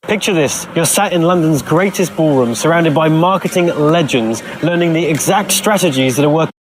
Picture this, you're sat in London's greatest ballroom, surrounded by marketing legends, learning the exact strategies that are working.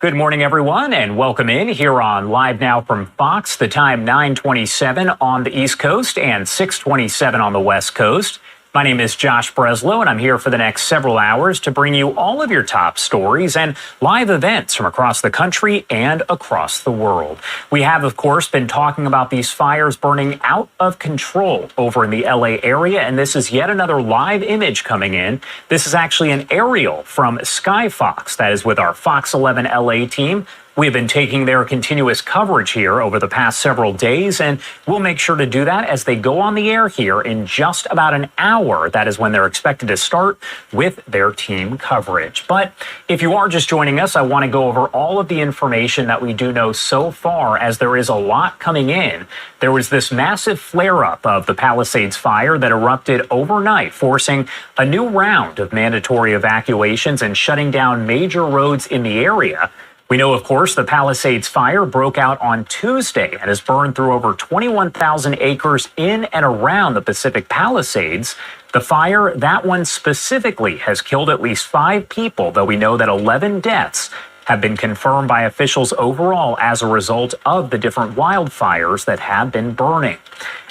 Good morning, everyone, and welcome in here on Live Now from Fox. The time 9:27 on the East Coast and 6:27 on the West Coast. My name is Josh Breslow, and I'm here for the next several hours to bring you all of your top stories and live events from across the country and across the world. We have, of course, been talking about these fires burning out of control over in the LA area, and this is yet another live image coming in. This is actually an aerial from Sky Fox, that is with our Fox 11 LA team. We've been taking their continuous coverage here over the past several days, and we'll make sure to do that as they go on the air here in just about an hour. That is when they're expected to start with their team coverage. But if you are just joining us, I want to go over all of the information that we do know so far, as there is a lot coming in. There was this massive flare-up of the Palisades fire that erupted overnight, forcing a new round of mandatory evacuations and shutting down major roads in the area. We know, of course, the Palisades fire broke out on Tuesday and has burned through over 21,000 acres in and around the Pacific Palisades. The fire, that one specifically, has killed at least 5 people, though we know that 11 deaths have been confirmed by officials overall as a result of the different wildfires that have been burning.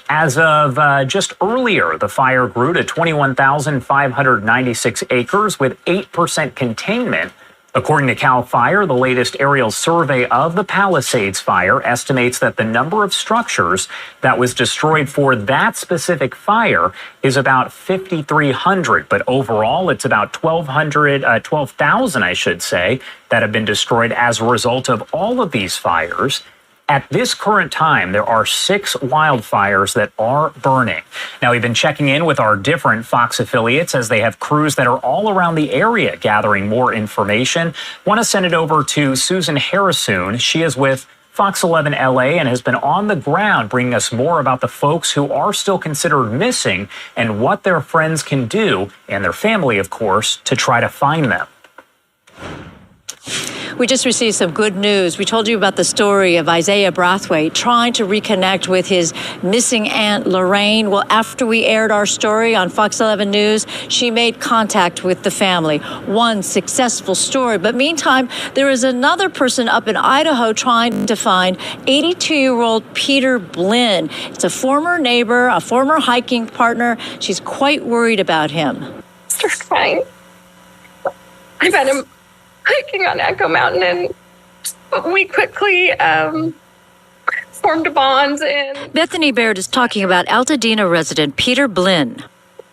As of just earlier, the fire grew to 21,596 acres with 8% containment. According to CAL FIRE, the latest aerial survey of the Palisades fire estimates that the number of structures that was destroyed for that specific fire is about 5,300. But overall, it's about 12,000, I should say, that have been destroyed as a result of all of these fires. At this current time, there are 6 wildfires that are burning. Now, we've been checking in with our different Fox affiliates as they have crews that are all around the area gathering more information. Want to send it over to Susan Harrisoon. She is with Fox 11 LA and has been on the ground bringing us more about the folks who are still considered missing and what their friends can do, and their family, of course, to try to find them. We just received some good news. We told you about the story of Isaiah Brathwaite trying to reconnect with his missing aunt, Lorraine. Well, after we aired our story on Fox 11 News, she made contact with the family. One successful story. But meantime, there is another person up in Idaho trying to find 82-year-old Peter Blinn. It's a former neighbor, a former hiking partner. She's quite worried about him. Start crying. I've had him hiking on Echo Mountain, and we quickly formed a bond. And Bethany Baird is talking about Altadena resident Peter Blinn.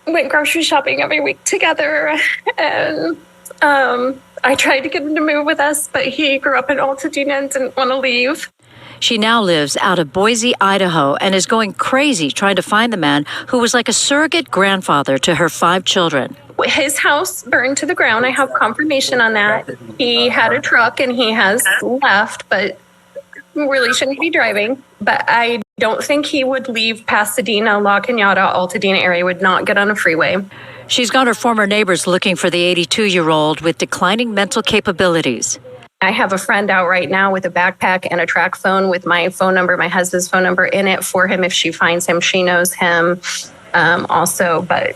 Went grocery shopping every week together, and I tried to get him to move with us, but he grew up in Altadena and didn't want to leave. She now lives out of Boise, Idaho, and is going crazy trying to find the man who was like a surrogate grandfather to her 5 children. His house burned to the ground. I have confirmation on that. He had a truck and he has left, but really shouldn't be driving. But I don't think he would leave Pasadena, La Cañada, Altadena area, would not get on a freeway. She's got her former neighbors looking for the 82-year-old with declining mental capabilities. I have a friend out right now with a backpack and a track phone with my phone number, my husband's phone number in it for him. If she finds him, she knows him also. But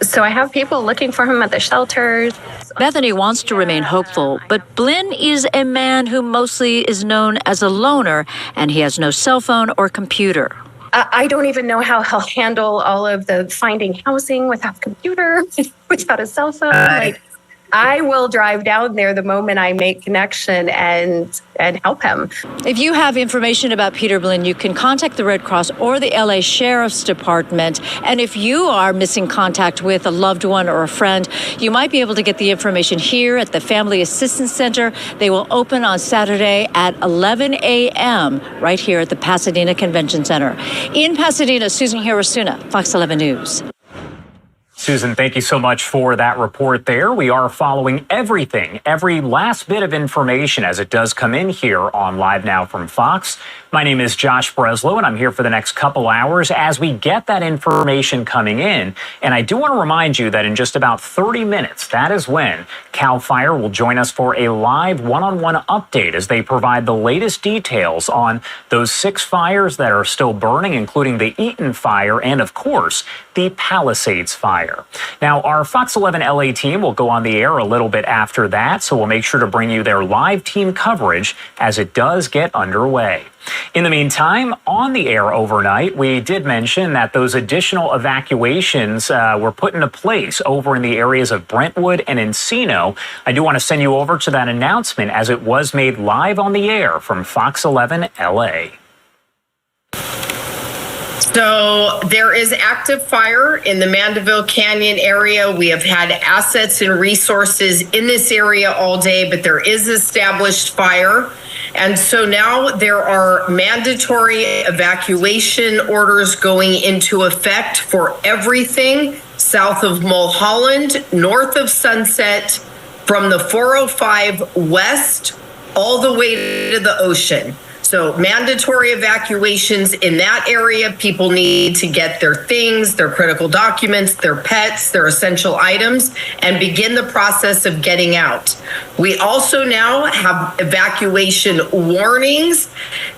so I have people looking for him at the shelters. Bethany wants to remain hopeful, but Blinn is a man who mostly is known as a loner, and he has no cell phone or computer. I don't even know how he'll handle all of the finding housing without a computer, without a cell phone. Like, I will drive down there the moment I make connection and help him. If you have information about Peter Blinn, you can contact the Red Cross or the LA Sheriff's Department. And if you are missing contact with a loved one or a friend, you might be able to get the information here at the Family Assistance Center. They will open on Saturday at 11 a.m. right here at the Pasadena Convention Center. In Pasadena, Susan Hirosuna, Fox 11 News. Susan, thank you so much for that report there. We are following everything, every last bit of information as it does come in here on Live Now from Fox. My name is Josh Breslow, and I'm here for the next couple hours as we get that information coming in. And I do want to remind you that in just about 30 minutes, that is when CAL FIRE will join us for a live one-on-one update as they provide the latest details on those 6 fires that are still burning, including the Eaton fire and, of course, the Palisades fire. Now, our Fox 11 LA team will go on the air a little bit after that, so we'll make sure to bring you their live team coverage as it does get underway. In the meantime, on the air overnight, we did mention that those additional evacuations were put into place over in the areas of Brentwood and Encino. I do want to send you over to that announcement as it was made live on the air from Fox 11 LA. So there is active fire in the Mandeville Canyon area. We have had assets and resources in this area all day, but there is established fire. And so now there are mandatory evacuation orders going into effect for everything south of Mulholland, north of Sunset, from the 405 west all the way to the ocean. So mandatory evacuations in that area. People need to get their things, their critical documents, their pets, their essential items, and begin the process of getting out. We also now have evacuation warnings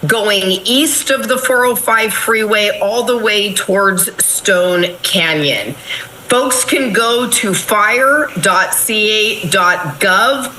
going east of the 405 freeway all the way towards Stone Canyon. Folks can go to fire.ca.gov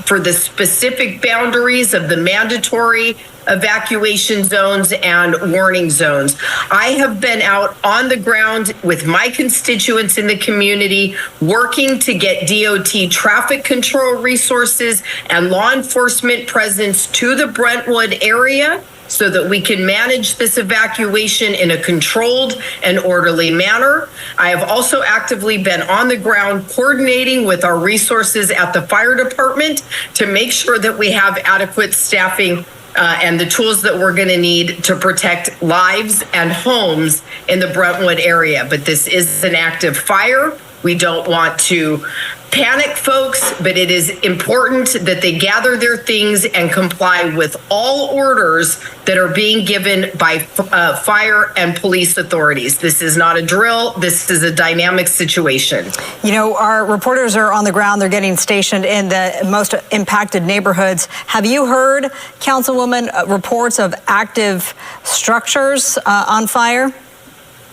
for the specific boundaries of the mandatory evacuation zones and warning zones. I have been out on the ground with my constituents in the community working to get DOT traffic control resources and law enforcement presence to the Brentwood area so that we can manage this evacuation in a controlled and orderly manner. I have also actively been on the ground coordinating with our resources at the fire department to make sure that we have adequate staffing and the tools that we're going to need to protect lives and homes in the Brentwood area. But this is an active fire. We don't want to panic folks, but it is important that they gather their things and comply with all orders that are being given by fire and police authorities. This is not a drill. This is a dynamic situation. You know, our reporters are on the ground. They're getting stationed in the most impacted neighborhoods. Have you heard, Councilwoman, reports of active structures on fire?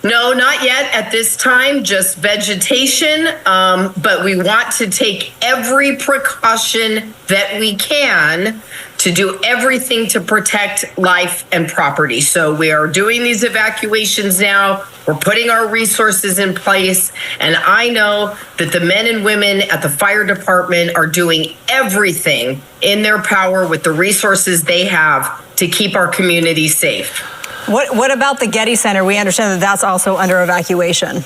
No, not yet at this time, just vegetation. But we want to take every precaution that we can to do everything to protect life and property. So we are doing these evacuations now. We're putting our resources in place. And I know that the men and women at the fire department are doing everything in their power with the resources they have to keep our community safe. What about the Getty Center? We understand that that's also under evacuation.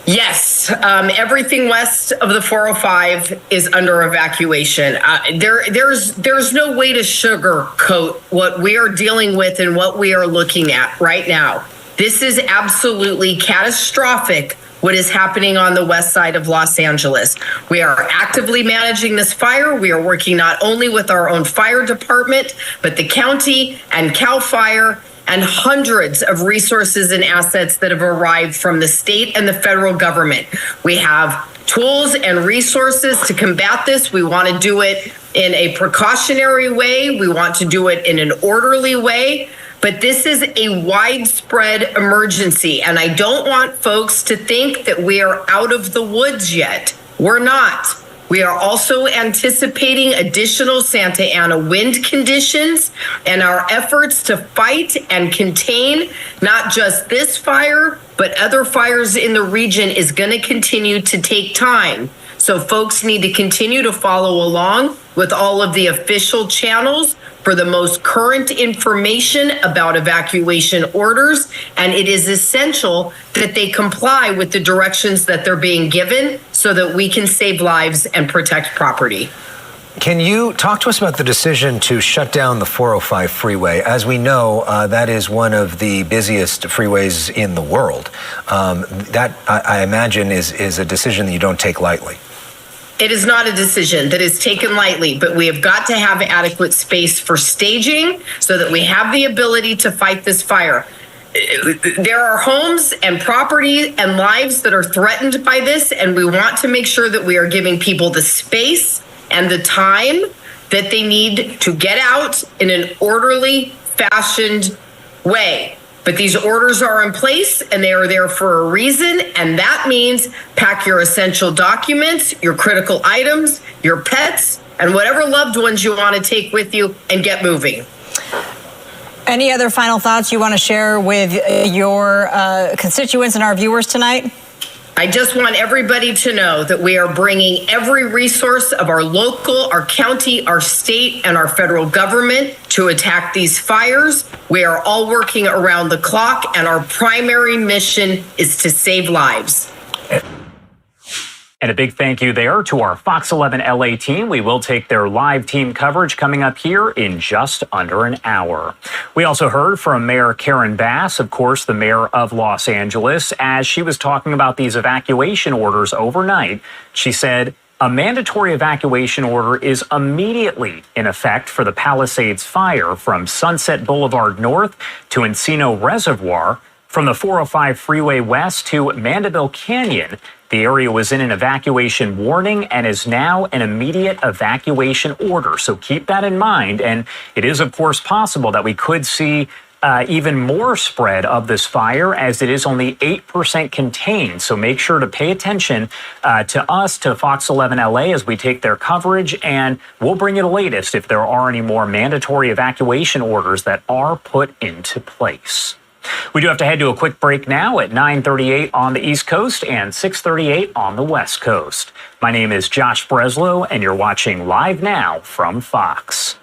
Yes, everything west of the 405 is under evacuation. There's no way to sugarcoat what we are dealing with and what we are looking at right now. This is absolutely catastrophic, what is happening on the west side of Los Angeles. We are actively managing this fire. We are working not only with our own fire department, but the county and CAL FIRE and hundreds of resources and assets that have arrived from the state and the federal government. We have tools and resources to combat this. We want to do it in a precautionary way. We want to do it in an orderly way. But this is a widespread emergency, and I don't want folks to think that we are out of the woods yet. We're not. We are also anticipating additional Santa Ana wind conditions, and our efforts to fight and contain not just this fire, but other fires in the region is going to continue to take time. So folks need to continue to follow along with all of the official channels for the most current information about evacuation orders, and it is essential that they comply with the directions that they're being given so that we can save lives and protect property. Can you talk to us about the decision to shut down the 405 freeway? As we know, that is one of the busiest freeways in the world. That, I imagine, is a decision that you don't take lightly. It is not a decision that is taken lightly, but we have got to have adequate space for staging so that we have the ability to fight this fire. There are homes and property and lives that are threatened by this, and we want to make sure that we are giving people the space and the time that they need to get out in an orderly, fashioned way. But these orders are in place and they are there for a reason. And that means pack your essential documents, your critical items, your pets, and whatever loved ones you want to take with you and get moving. Any other final thoughts you want to share with your constituents and our viewers tonight? I just want everybody to know that we are bringing every resource of our local, our county, our state, and our federal government to attack these fires. We are all working around the clock, and our primary mission is to save lives. And a big thank you there to our Fox 11 LA team. We will take their live team coverage coming up here in just under an hour. We also heard from Mayor Karen Bass, of course, the mayor of Los Angeles, as she was talking about these evacuation orders overnight. She said a mandatory evacuation order is immediately in effect for the Palisades fire from Sunset Boulevard North to Encino Reservoir, from the 405 freeway west to Mandeville Canyon. The area was in an evacuation warning and is now an immediate evacuation order. So keep that in mind. And it is, of course, possible that we could see even more spread of this fire, as it is only 8% contained. So make sure to pay attention to us, to Fox 11 LA, as we take their coverage, and we'll bring you the latest if there are any more mandatory evacuation orders that are put into place. We do have to head to a quick break now at 9:38 on the East Coast and 6:38 on the West Coast. My name is Josh Breslow, and you're watching Live Now from Fox.